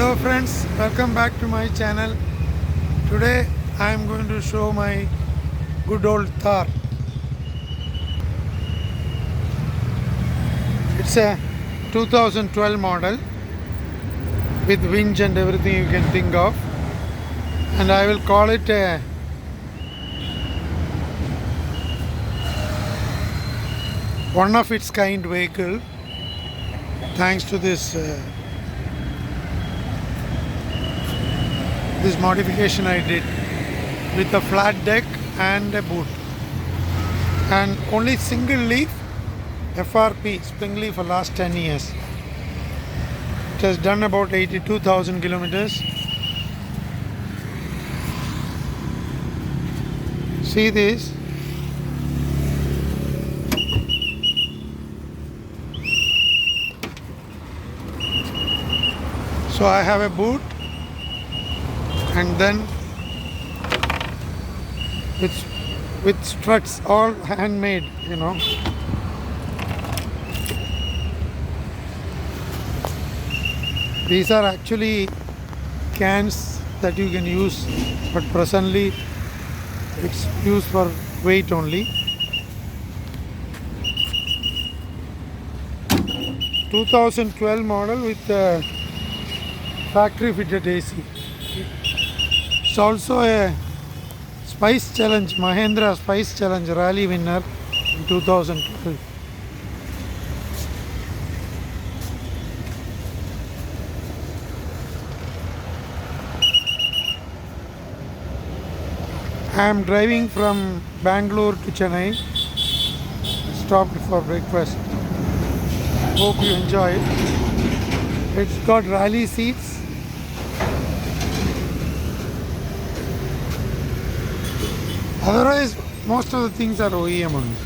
Hello friends, welcome back to my channel. Today I am going to show my good old THAR. It's a 2012 model with winch and everything you can think of, and I will call it a one of its kind vehicle thanks to this modification I did with a flat deck and a boot, and only single leaf FRP spring leaf for last 10 years. It has done about 82,000 kilometers. See this? So I have a boot, and then with struts, all handmade, you know. These are actually cans that you can use, but presently it's used for weight only. 2012 model with factory fitted AC. It's also a Spice Challenge, Mahindra Spice Challenge rally winner in 2012. I am driving from Bangalore to Chennai. Stopped for breakfast. Hope you enjoy it. It's got rally seats. Otherwise, most of the things are OEM only.